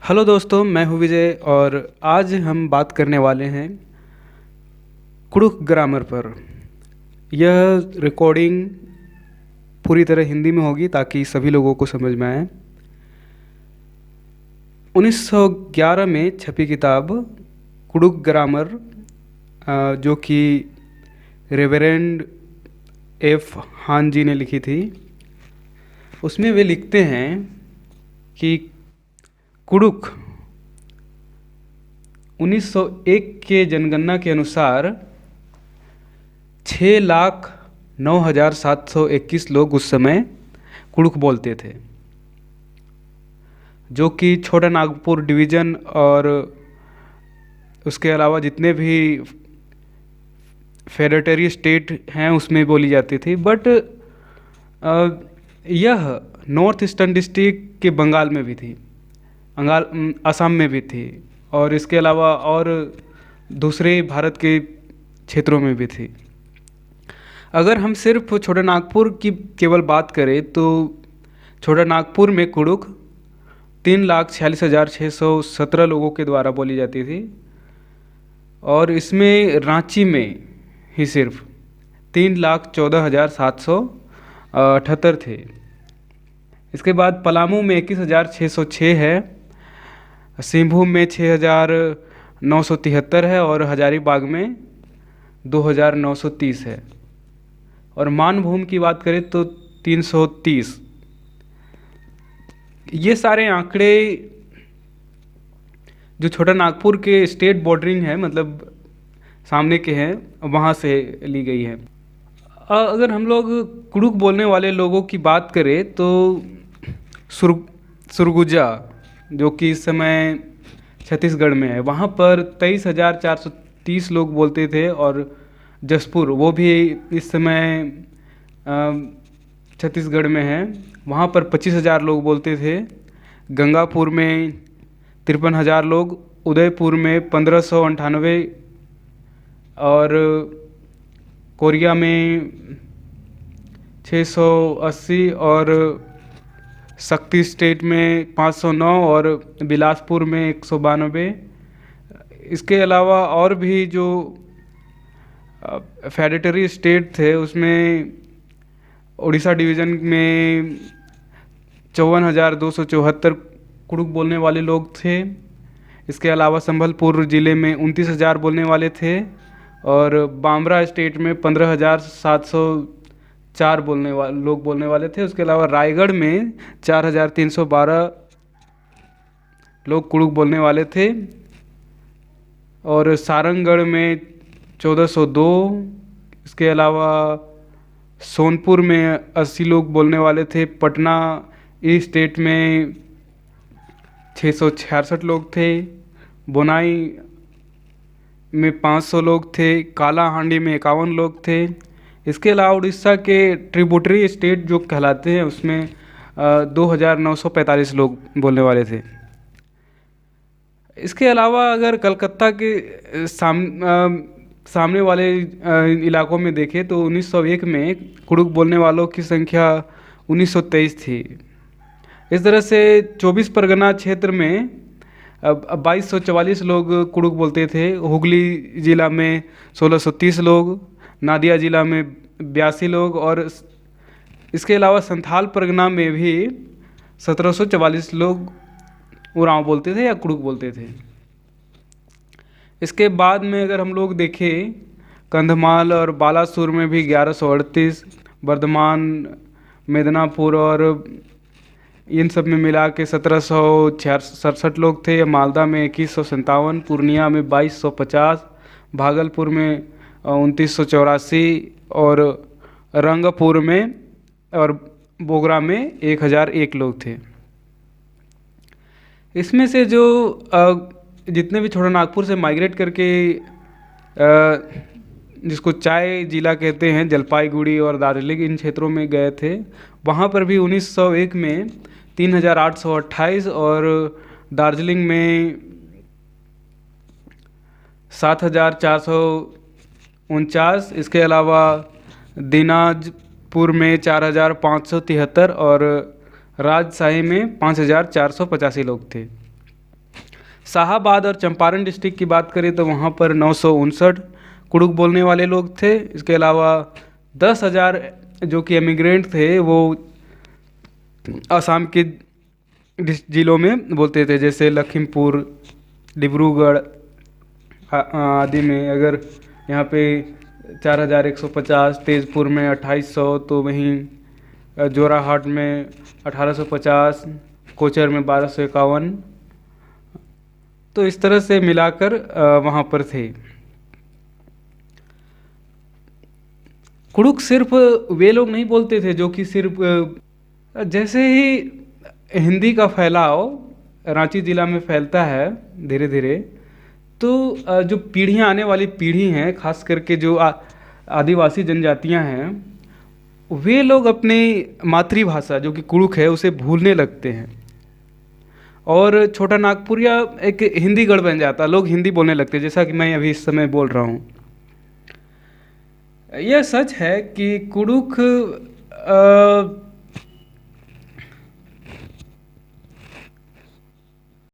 Hello दोस्तों, मैं हूँ विजय और आज हम बात करने वाले हैं कुडुख ग्रामर पर। यह रिकॉर्डिंग पूरी तरह हिंदी में होगी ताकि सभी लोगों को समझ में आए। 1911 में छपी किताब कुडुख ग्रामर, जो कि रेवरेंड एफ हान जी ने लिखी थी, उसमें वे लिखते हैं कि कुडुख 1901 के जनगणना के अनुसार 6,09,721 लोग उस समय कुडुख बोलते थे, जो कि छोटा नागपुर डिवीज़न और उसके अलावा जितने भी फेडरेटरी स्टेट हैं उसमें बोली जाती थी। बट यह नॉर्थ ईस्टर्न डिस्ट्रिक्ट के बंगाल में भी थी, असम में भी थी और इसके अलावा और दूसरे भारत के क्षेत्रों में भी थी। अगर हम सिर्फ छोटा नागपुर की केवल बात करें तो छोटा नागपुर में कुडुख 3,46,617 लोगों के द्वारा बोली जाती थी और इसमें रांची में ही सिर्फ 3,14,778 थे। इसके बाद पलामू में 21,606 है, सिंहभूम में 6,973 है और हजारीबाग में 2,930 है। और मानभूम की बात करें तो 330। ये सारे आंकड़े जो छोटा नागपुर के स्टेट बॉर्डरिंग है, मतलब सामने के हैं, वहाँ से ली गई है। अगर हम लोग कुडुख बोलने वाले लोगों की बात करें तो सुरगुजा, जो कि इस समय छत्तीसगढ़ में है, वहाँ पर 23,430 लोग बोलते थे। और जसपुर, वो भी इस समय छत्तीसगढ़ में है, वहाँ पर 25,000 लोग बोलते थे। गंगापुर में 53,000 लोग, उदयपुर में 1,598 और कोरिया में 680 और शक्ति स्टेट में 509 और बिलासपुर में 192। इसके अलावा और भी जो फेडरेटरी स्टेट थे उसमें उड़ीसा डिवीज़न में 54,274 कुडुख बोलने वाले लोग थे। इसके अलावा संबलपुर ज़िले में 29,000 बोलने वाले थे और बांद्रा स्टेट में 15,704 लोग बोलने वाले थे। उसके अलावा रायगढ़ में 4,312 लोग कुडुख बोलने वाले थे और सारंगगढ़ में 1,402। इसके अलावा सोनपुर में 80 लोग बोलने वाले थे। पटना ईस्ट स्टेट में 666 लोग थे। बोनाई में 500 लोग थे। कालाहांडी में 51 लोग थे। इसके अलावा उड़ीसा के ट्रिब्यूटरी स्टेट जो कहलाते हैं उसमें 2,945 लोग बोलने वाले थे। इसके अलावा अगर कलकत्ता के सामने वाले इलाकों में देखें तो 1901 में कुडुख बोलने वालों की संख्या 1923 थी। इस तरह से 24 परगना क्षेत्र में 2,244 लोग कुडुख बोलते थे। हुगली ज़िला में 1,630 लोग, नादिया ज़िला में 82 लोग और इसके अलावा संथाल परगना में भी 1,744 लोग उरांव बोलते थे या कुडुख बोलते थे। इसके बाद में अगर हम लोग देखें कंधमाल और बालासुर में भी 1,138, बर्धमान, मेदिनीपुर और इन सब में मिला के 1,767 लोग थे। मालदा में 2,157, पूर्णिया में 2,250, भागलपुर में 2,984 और रंगपुर में और बोगरा में 1,001 लोग थे। इसमें से जो जितने भी छोटा नागपुर से माइग्रेट करके जिसको चाय जिला कहते हैं, जलपाईगुड़ी और दार्जिलिंग इन क्षेत्रों में गए थे, वहाँ पर भी 1901 में 3,828 और दार्जिलिंग में 7,449। इसके अलावा दिनाजपुर में 4,573 और राजशाही में 5,485 लोग थे। शाहाबाद और चंपारण डिस्ट्रिक्ट की बात करें तो वहाँ पर 959 कुड़ुक बोलने वाले लोग थे। इसके अलावा 10,000 जो कि एमिग्रेंट थे वो असम के जिलों में बोलते थे, जैसे लखीमपुर, डिब्रूगढ़ आदि में। अगर यहाँ पे 4,150, तेजपुर में 2,800, तो वहीं जोराहाट में 1,850, कोचर में 1,251, तो इस तरह से मिलाकर वहाँ पर थे। कुड़ुक सिर्फ वे लोग नहीं बोलते थे जो कि सिर्फ जैसे ही हिंदी का फैलाव रांची ज़िला में फैलता है धीरे धीरे, तो जो पीढ़ियाँ, आने वाली पीढ़ी हैं, खास करके जो आदिवासी जनजातियाँ हैं, वे लोग अपनी मातृभाषा जो कि कुड़ुक है उसे भूलने लगते हैं, और छोटा नागपुरिया एक हिंदी गढ़ बन जाता, लोग हिंदी बोलने लगते हैं, जैसा कि मैं अभी इस समय बोल रहा हूँ। यह सच है कि कुड़ुक